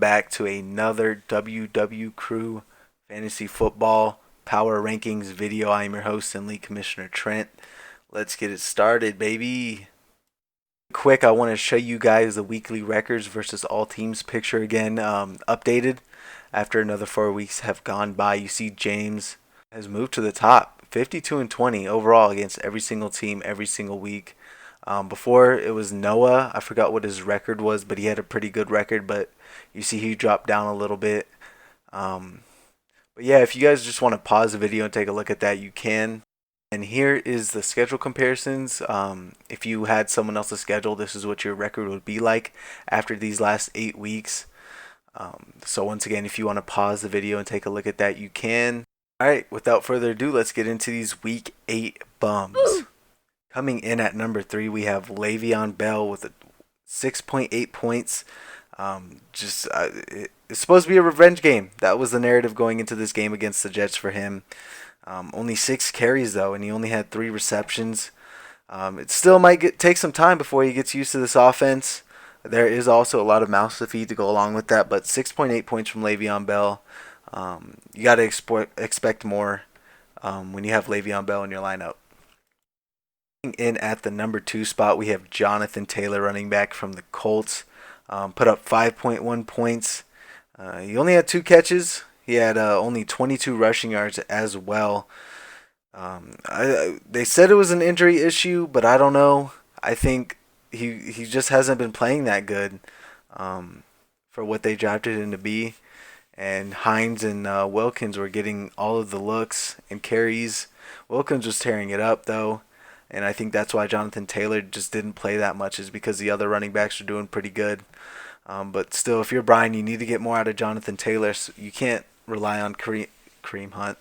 back to another WW Crew Fantasy Football Power Rankings video. I am your host and lead commissioner Trent. Let's get it started, baby. Quick, I want to show you guys the weekly records versus all teams picture again, updated after another 4 weeks have gone by. You see James has moved to the top, 52-20 overall against every single team every single week. Before it was Noah. I forgot what his record was, but he had a pretty good record. But you see he dropped down a little bit. But yeah, if you guys just want to pause the video and take a look at that, you can. And here is the schedule comparisons. If you had someone else's schedule, this is what your record would be like after these last 8 weeks. So once again, if you want to pause the video and take a look at that, you can. All right, without further ado, let's get into these Week 8 bums. Woo! Coming in at number 3, we have Le'Veon Bell with 6.8 points. It's supposed to be a revenge game. That was the narrative going into this game against the Jets for him. Only 6 carries, though, and he only had 3 receptions. It still might take some time before he gets used to this offense. There is also a lot of mouths to feed to go along with that, but 6.8 points from Le'Veon Bell. You got to expect more when you have Le'Veon Bell in your lineup. In at the number 2 spot, we have Jonathan Taylor, running back from the Colts. Put up 5.1 points. He only had 2 catches. He had only 22 rushing yards as well. They said it was an injury issue, but I don't know. I think he just hasn't been playing that good for what they drafted him to be. And Hines and Wilkins were getting all of the looks and carries. Wilkins was tearing it up, though. And I think that's why Jonathan Taylor just didn't play that much, is because the other running backs are doing pretty good. But still, if you're Brian, you need to get more out of Jonathan Taylor. So you can't rely on Kareem Hunt,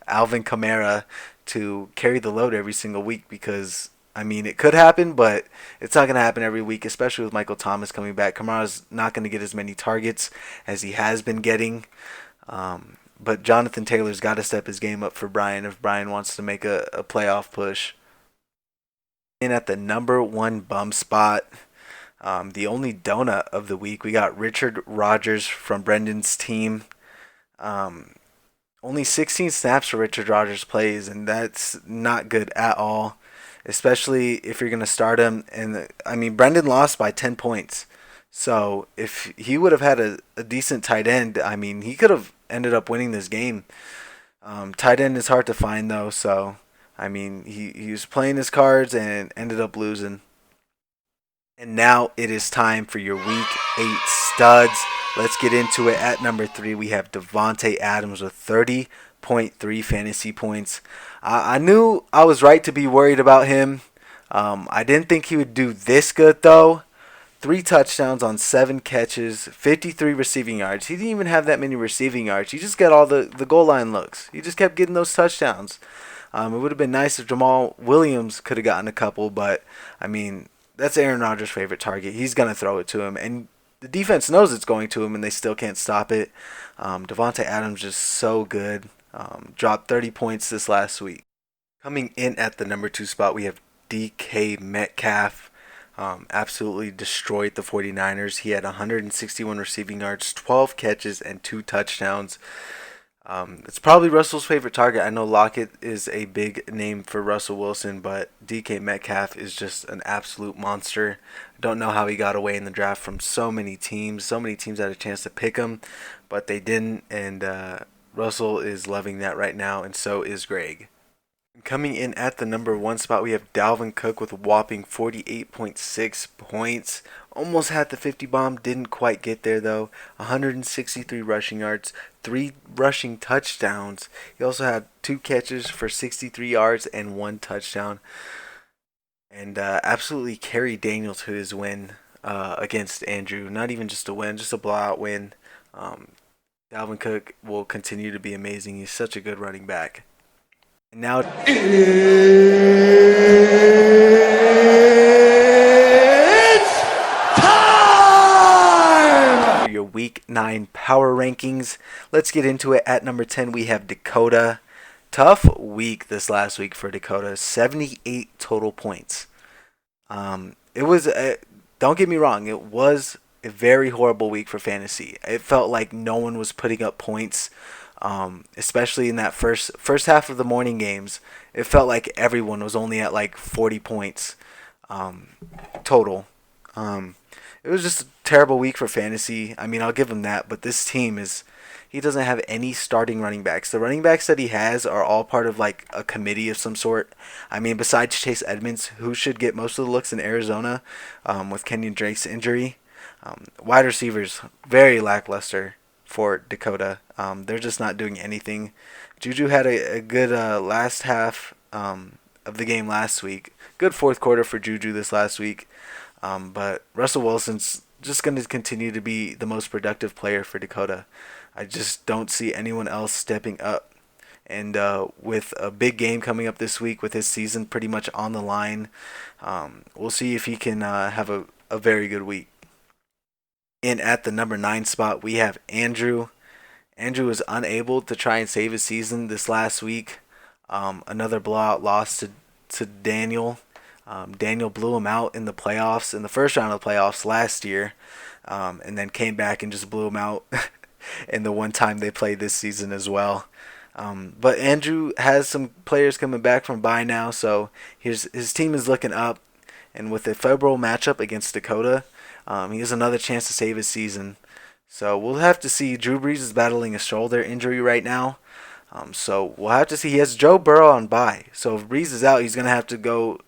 Alvin Kamara to carry the load every single week, because, I mean, it could happen, but it's not going to happen every week, especially with Michael Thomas coming back. Kamara's not going to get as many targets as he has been getting. But Jonathan Taylor's got to step his game up for Brian if Brian wants to make a playoff push. In at the number 1 bum spot, the only donut of the week, we got Richard Rodgers from Brendan's team. Only 16 snaps for Richard Rodgers plays, and that's not good at all, especially if you're going to start him. And I mean, Brendan lost by 10 points. So if he would have had a decent tight end, I mean, he could have ended up winning this game. Tight end is hard to find, though, so I mean, he was playing his cards and ended up losing. And now it is time for your Week 8 studs. Let's get into it. At number 3, we have Devontae Adams with 30.3 fantasy points. I knew I was right to be worried about him. I didn't think he would do this good, though. 3 touchdowns on 7 catches, 53 receiving yards. He didn't even have that many receiving yards. He just got all the goal line looks. He just kept getting those touchdowns. It would have been nice if Jamal Williams could have gotten a couple, but, I mean, that's Aaron Rodgers' favorite target. He's going to throw it to him, and the defense knows it's going to him, and they still can't stop it. Devontae Adams just so good. Dropped 30 points this last week. Coming in at the number 2 spot, we have DK Metcalf. Absolutely destroyed the 49ers. He had 161 receiving yards, 12 catches, and 2 touchdowns. It's probably Russell's favorite target. I know Lockett is a big name for Russell Wilson, but DK Metcalf is just an absolute monster. I don't know how he got away in the draft from so many teams. So many teams had a chance to pick him, but they didn't, and Russell is loving that right now, and so is Greg. Coming in at the number 1 spot, we have Dalvin Cook with a whopping 48.6 points. Almost had the 50 bomb, didn't quite get there though. 163 rushing yards, 3 rushing touchdowns. He also had 2 catches for 63 yards and 1 touchdown. And absolutely carried Daniel to his win against Andrew. Not even just a win, just a blowout win. Dalvin Cook will continue to be amazing. He's such a good running back. And now it's time! Your Week 9 power rankings. Let's get into it. At number 10, we have Dakota. Tough week this last week for Dakota. 78 total points. It was, don't get me wrong, it was a very horrible week for fantasy. It felt like no one was putting up points, especially in that first half of the morning games. It felt like everyone was only at like 40 points um, total. Um, it was just a terrible week for fantasy. I mean, I'll give him that, but this team is. He doesn't have any starting running backs. The running backs that he has are all part of like a committee of some sort. I mean, besides Chase Edmonds, who should get most of the looks in Arizona with Kenyon Drake's injury, wide receivers very lackluster for Dakota. They're just not doing anything. Juju had a good last half of the game last week. Good fourth quarter for Juju this last week. But Russell Wilson's just going to continue to be the most productive player for Dakota. I just don't see anyone else stepping up. And with a big game coming up this week, with his season pretty much on the line, we'll see if he can have a very good week. In at the number 9 spot, we have Andrew. Andrew was unable to try and save his season this last week. Another blowout loss to Daniel. Daniel blew him out in the playoffs, in the first round of the playoffs last year, and then came back and just blew him out in the one time they played this season as well. But Andrew has some players coming back from bye now, so his team is looking up. And with a favorable matchup against Dakota, he has another chance to save his season. So we'll have to see. Drew Brees is battling a shoulder injury right now. So we'll have to see. He has Joe Burrow on bye. So if Brees is out, he's going to have to go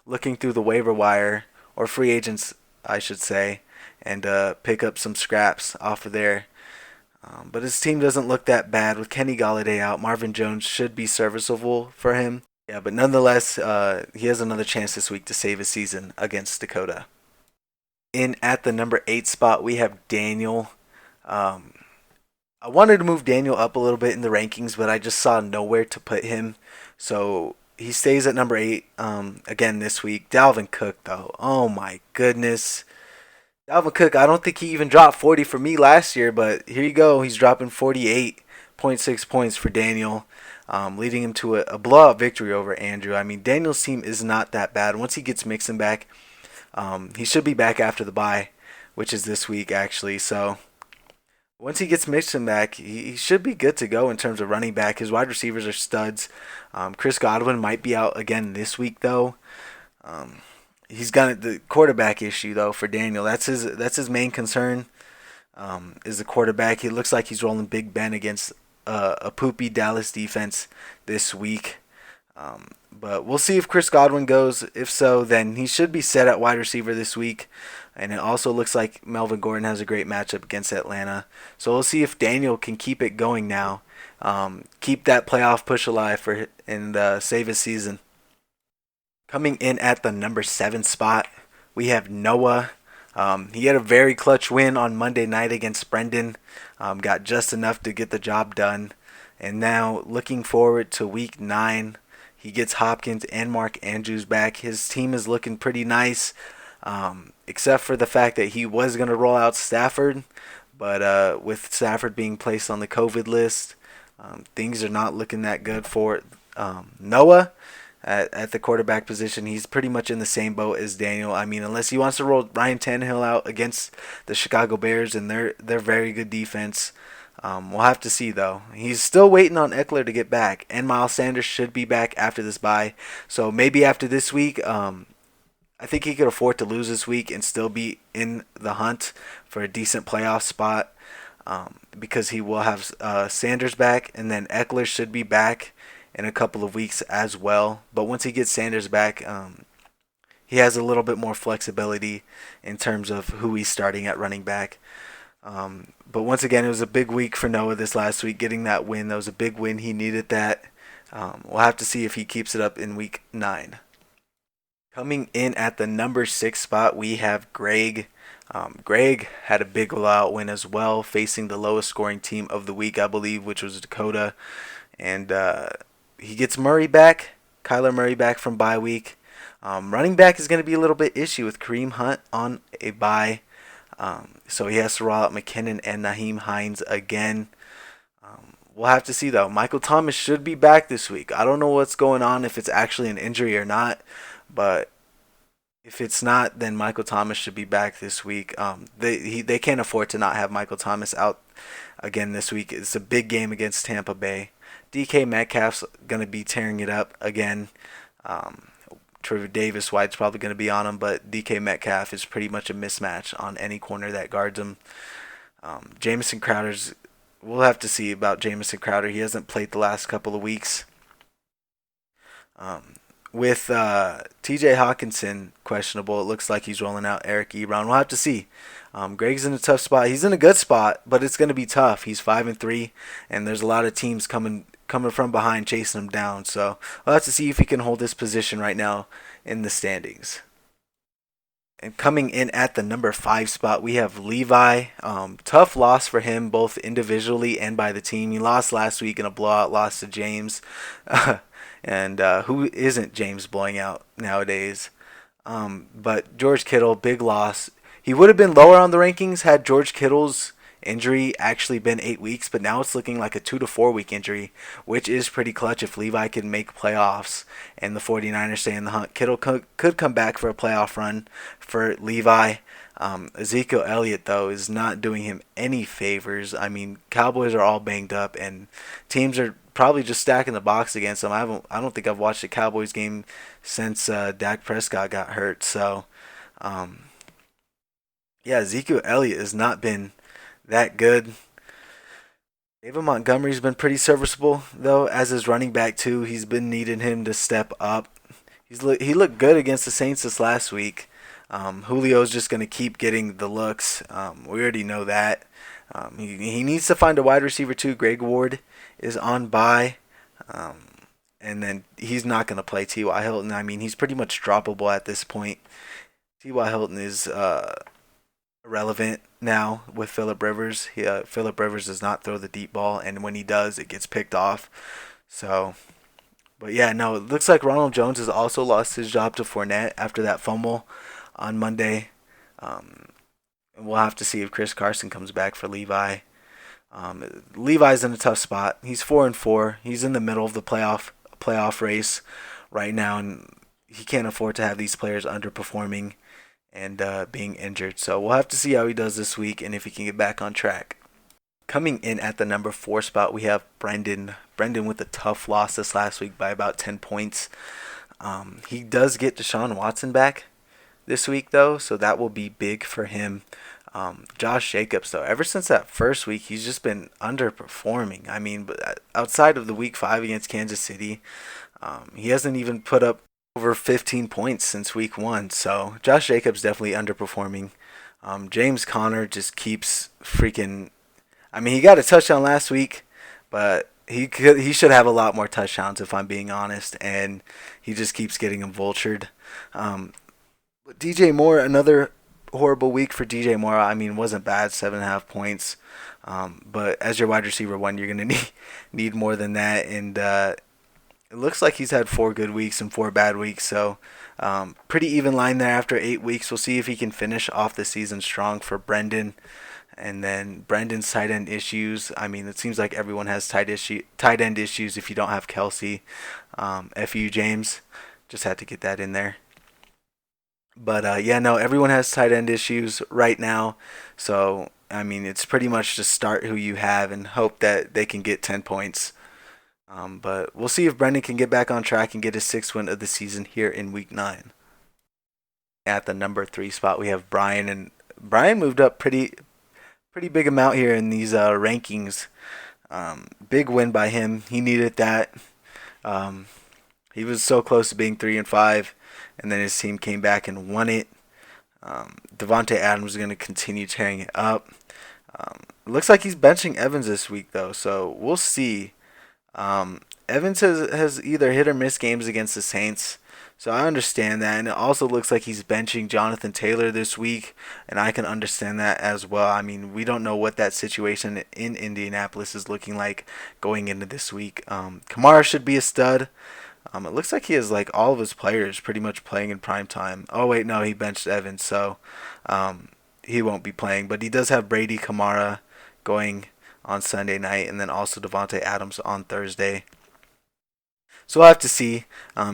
looking through the waiver wire, or free agents, I should say, and pick up some scraps off of there. But his team doesn't look that bad. With Kenny Galladay out, Marvin Jones should be serviceable for him. Yeah, but nonetheless, he has another chance this week to save his season against Dakota. In at the number 8 spot, we have Daniel. I wanted to move Daniel up a little bit in the rankings, but I just saw nowhere to put him. So he stays at number 8 again this week. Dalvin Cook, though. Oh, my goodness. Dalvin Cook, I don't think he even dropped 40 for me last year, but here you go. He's dropping 48.6 points for Daniel, leading him to a blowout victory over Andrew. I mean, Daniel's team is not that bad. Once he gets Mixon back, he should be back after the bye, which is this week, actually. So once he gets Mixon back, he should be good to go in terms of running back. His wide receivers are studs. Chris Godwin might be out again this week, though. He's got the quarterback issue, though, for Daniel. That's his main concern, is the quarterback. He looks like he's rolling Big Ben against a poopy Dallas defense this week. But we'll see if Chris Godwin goes. If so, then he should be set at wide receiver this week. And it also looks like Melvin Gordon has a great matchup against Atlanta. So we'll see if Daniel can keep it going now. Keep that playoff push alive and save his season. Coming in at the number 7 spot, we have Noah. He had a very clutch win on Monday night against Brendan. Got just enough to get the job done. And now looking forward to week 9. He gets Hopkins and Mark Andrews back. His team is looking pretty nice, except for the fact that he was going to roll out Stafford. But with Stafford being placed on the COVID list, things are not looking that good for Noah at the quarterback position. He's pretty much in the same boat as Daniel. I mean, unless he wants to roll Ryan Tannehill out against the Chicago Bears and their very good defense. We'll have to see, though. He's still waiting on Eckler to get back, and Miles Sanders should be back after this bye. So maybe after this week, I think he could afford to lose this week and still be in the hunt for a decent playoff spot, because he will have Sanders back, and then Eckler should be back in a couple of weeks as well. But once he gets Sanders back, he has a little bit more flexibility in terms of who he's starting at running back. But once again, it was a big week for Noah this last week, getting that win. That was a big win. He needed that. We'll have to see if he keeps it up in week 9. Coming in at the number 6 spot, we have Greg. Greg had a big blowout win as well, facing the lowest scoring team of the week, I believe, which was Dakota. And he gets Murray back, Kyler Murray back from bye week. Running back is going to be a little bit issue with Kareem Hunt on a bye. So he has to roll out McKinnon and Naheem Hines again. We'll have to see, though. Michael Thomas should be back this week. I don't know what's going on, if it's actually an injury or not. But If it's not, then Michael Thomas should be back this week. They can't afford to not have Michael Thomas out again this week. It's a big game against Tampa Bay. DK Metcalf's gonna be tearing it up again. Um, Trevor Davis White's probably gonna be on him, but DK Metcalf is pretty much a mismatch on any corner that guards him. Jamison Crowder's. We'll have to see about Jamison Crowder. He hasn't played the last couple of weeks. Um, with T.J. Hawkinson questionable, it looks like he's rolling out Eric Ebron. We'll have to see. Greg's in a tough spot. He's in a good spot, but it's going to be tough. He's 5-3, and there's a lot of teams coming from behind chasing him down. So we'll have to see if he can hold this position right now in the standings. And coming in at the number 5 spot, we have Levi. Tough loss for him, both individually and by the team. He lost last week in a blowout loss to James. And who isn't James blowing out nowadays? But George Kittle, big loss. He would have been lower on the rankings had George Kittle's injury actually been 8 weeks, but now it's looking like a 2 to 4 week injury, which is pretty clutch if Levi can make playoffs and the 49ers stay in the hunt. Kittle could come back for a playoff run for Levi. Ezekiel Elliott, though, is not doing him any favors. I mean, Cowboys are all banged up, and teams are probably just stacking the box against them. I don't think I've watched a Cowboys game since Dak Prescott got hurt. So, um, yeah, Ezekiel Elliott has not been that good. David Montgomery's been pretty serviceable though as his running back too. He's been needing him to step up. He looked good against the Saints this last week. Julio's just going to keep getting the looks. We already know that. He needs to find a wide receiver too. Greg Ward is on bye. Um, and then he's not going to play T.Y. Hilton. I mean, he's pretty much droppable at this point. T.Y. Hilton is irrelevant now with Phillip Rivers. Phillip Rivers does not throw the deep ball, and when he does, it gets picked off. So, but yeah, no, it looks like Ronald Jones has also lost his job to Fournette after that fumble on Monday. Um, we'll have to see if Chris Carson comes back for Levi. Levi's in a tough spot. He's 4-4. He's in the middle of the playoff race right now, and he can't afford to have these players underperforming and being injured. So we'll have to see how he does this week and if he can get back on track. Coming in at the number 4 spot, we have Brendan. Brendan with a tough loss this last week by about 10 points. He does get Deshaun Watson back this week, though, so that will be big for him. Josh Jacobs, though, ever since that first week, he's just been underperforming. I mean, but outside of the week 5 against Kansas City, he hasn't even put up over 15 points since week 1. So Josh Jacobs definitely underperforming. James Conner just keeps freaking. I mean, he got a touchdown last week, but he should have a lot more touchdowns if I'm being honest, and he just keeps getting them vultured. But DJ Moore, another horrible week for DJ Moore. I mean, wasn't bad, 7.5 points. But as your wide receiver one, you're gonna need more than that, and it looks like he's had 4 good weeks and 4 bad weeks. So pretty even line there after 8 weeks. We'll see if he can finish off the season strong for Brendan. And then Brendan's tight end issues. I mean, it seems like everyone has tight end issues if you don't have Kelsey. FU James. Just had to get that in there. But yeah, no, everyone has tight end issues right now. So, I mean, it's pretty much just start who you have and hope that they can get 10 points. But we'll see if Brendan can get back on track and get his 6th win of the season here in week 9. At the number 3 spot, we have Brian. And Brian moved up pretty big amount here in these rankings. Big win by him. He needed that. He was so close to being 3-5, and then his team came back and won it. Devontae Adams is going to continue tearing it up. It looks like he's benching Evans this week, though, so we'll see. Evans has either hit or miss games against the Saints, so I understand that. And it also looks like he's benching Jonathan Taylor this week, and I can understand that as well. I mean, we don't know what that situation in Indianapolis is looking like going into this week. Kamara should be a stud. It looks like he has like all of his players pretty much playing in prime time. Oh wait, no, he benched Evans, so he won't be playing. But he does have Brady, Kamara going on Sunday night, and then also Devontae Adams on Thursday. So we'll have to see.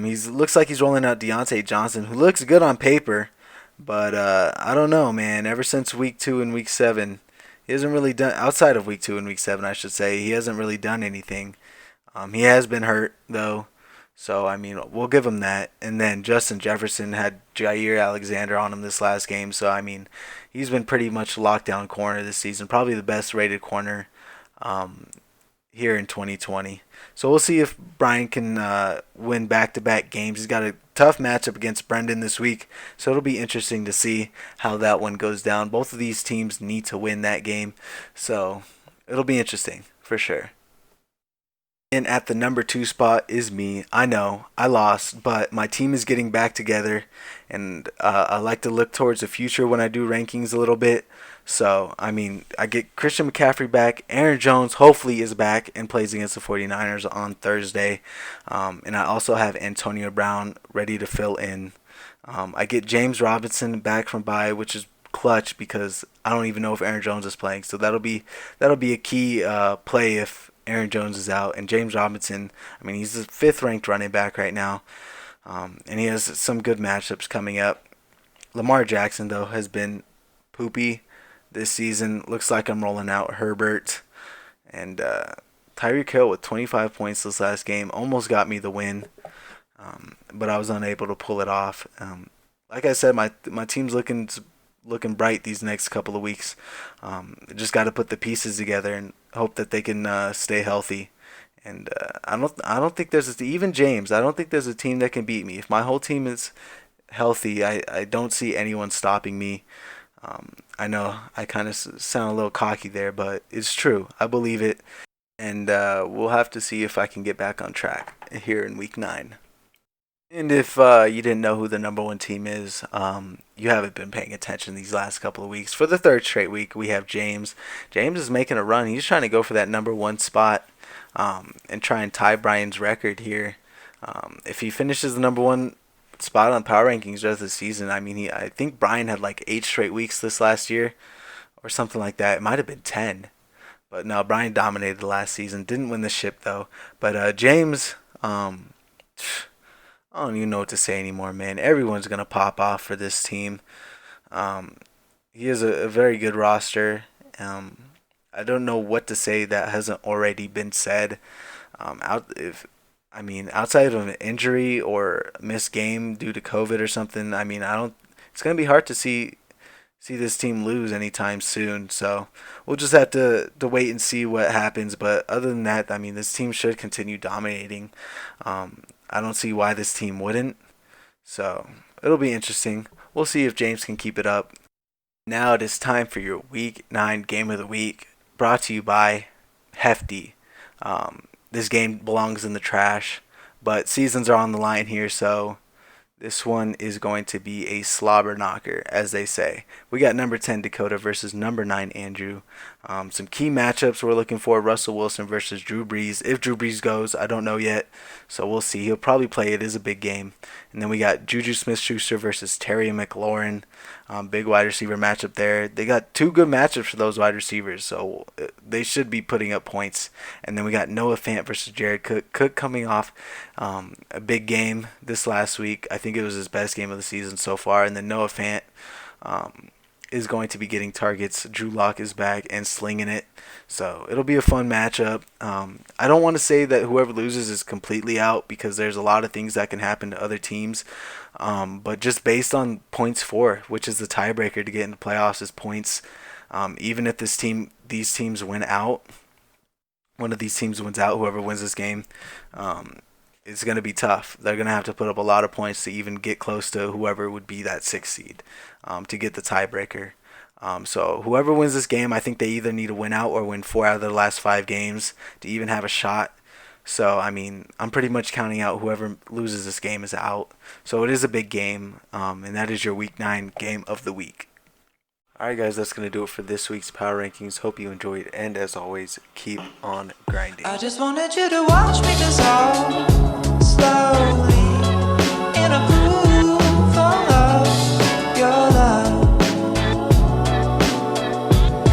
He's looks like he's rolling out Deontay Johnson, who looks good on paper, but I don't know, man. Ever since week 2 and week 7, he hasn't really done outside of week 2 and week 7, I should say. He hasn't really done anything. He has been hurt though, so I mean we'll give him that. And then Justin Jefferson had Jair Alexander on him this last game, so I mean he's been pretty much lockdown corner this season, probably the best rated corner um, here in 2020. So we'll see if Brian can win back-to-back games. He's got a tough matchup against Brendan this week, so it'll be interesting to see how that one goes down. Both of these teams need to win that game, so it'll be interesting for sure. And at the number 2 spot is me. I know I lost, but my team is getting back together, and I like to look towards the future when I do rankings a little bit. So, I mean, I get Christian McCaffrey back. Aaron Jones hopefully is back and plays against the 49ers on Thursday. And I also have Antonio Brown ready to fill in. I get James Robinson back from bye, which is clutch because I don't even know if Aaron Jones is playing. So that'll be a key play if Aaron Jones is out. And James Robinson, I mean, he's the 5th ranked running back right now. And he has some good matchups coming up. Lamar Jackson, though, has been poopy this season. Looks like I'm rolling out Herbert. And Tyreek Hill with 25 points this last game almost got me the win. But I was unable to pull it off. Like I said, my team's looking bright these next couple of weeks. Just got to put the pieces together and hope that they can stay healthy. And I don't think there's even James. I don't think there's a team that can beat me. If my whole team is healthy, I don't see anyone stopping me. I know I kind of sound a little cocky there, but it's true. I believe it, and we'll have to see if I can get back on track here in week 9. And if you didn't know who the number 1 team is, you haven't been paying attention these last couple of weeks. For the 3rd straight week, we have James. James is making a run. He's trying to go for that number 1 spot and try and tie Brian's record here. If he finishes the number 1 spot on power rankings rest of the season, I mean, I think Brian had like 8 straight weeks this last year or something like that. It might have been 10. But no, Brian dominated the last season. Didn't win the ship though. But James, I don't even know what to say anymore, man. Everyone's gonna pop off for this team. He has a very good roster. I don't know what to say that hasn't already been said. Outside of an injury or a missed game due to COVID or something, I mean, I don't. It's gonna be hard to see this team lose anytime soon. So we'll just have to wait and see what happens. But other than that, I mean, this team should continue dominating. I don't see why this team wouldn't. So it'll be interesting. We'll see if James can keep it up. Now it is time for your Week 9 Game of the Week, brought to you by Hefty. This game belongs in the trash, but seasons are on the line here, so this one is going to be a slobber knocker, as they say. We got number 10 Dakota versus number 9 Andrew. Some key matchups we're looking for: Russell Wilson versus Drew Brees. If Drew Brees goes, I don't know yet, so we'll see. He'll probably play. It is a big game. And then we got Juju Smith-Schuster versus Terry McLaurin. Big wide receiver matchup there. They got 2 good matchups for those wide receivers, so they should be putting up points. And then we got Noah Fant versus Jared Cook. Cook coming off a big game this last week. I think it was his best game of the season so far. And then Noah Fant is going to be getting targets. Drew Lock is back and slinging it. So it'll be a fun matchup. I don't want to say that whoever loses is completely out because there's a lot of things that can happen to other teams. But just based on points for, which is the tiebreaker to get into playoffs, is points. Even if these teams win out, one of these teams wins out, whoever wins this game, it's going to be tough. They're going to have to put up a lot of points to even get close to whoever would be that 6th seed to get the tiebreaker. So whoever wins this game, I think they either need to win out or win 4 out of their last 5 games to even have a shot. So, I mean, I'm pretty much counting out whoever loses this game is out. So it is a big game, and that is your Week 9 Game of the Week. Alright guys, that's going to do it for this week's Power Rankings. Hope you enjoyed, and as always, keep on grinding. I just wanted you to watch me dissolve slowly.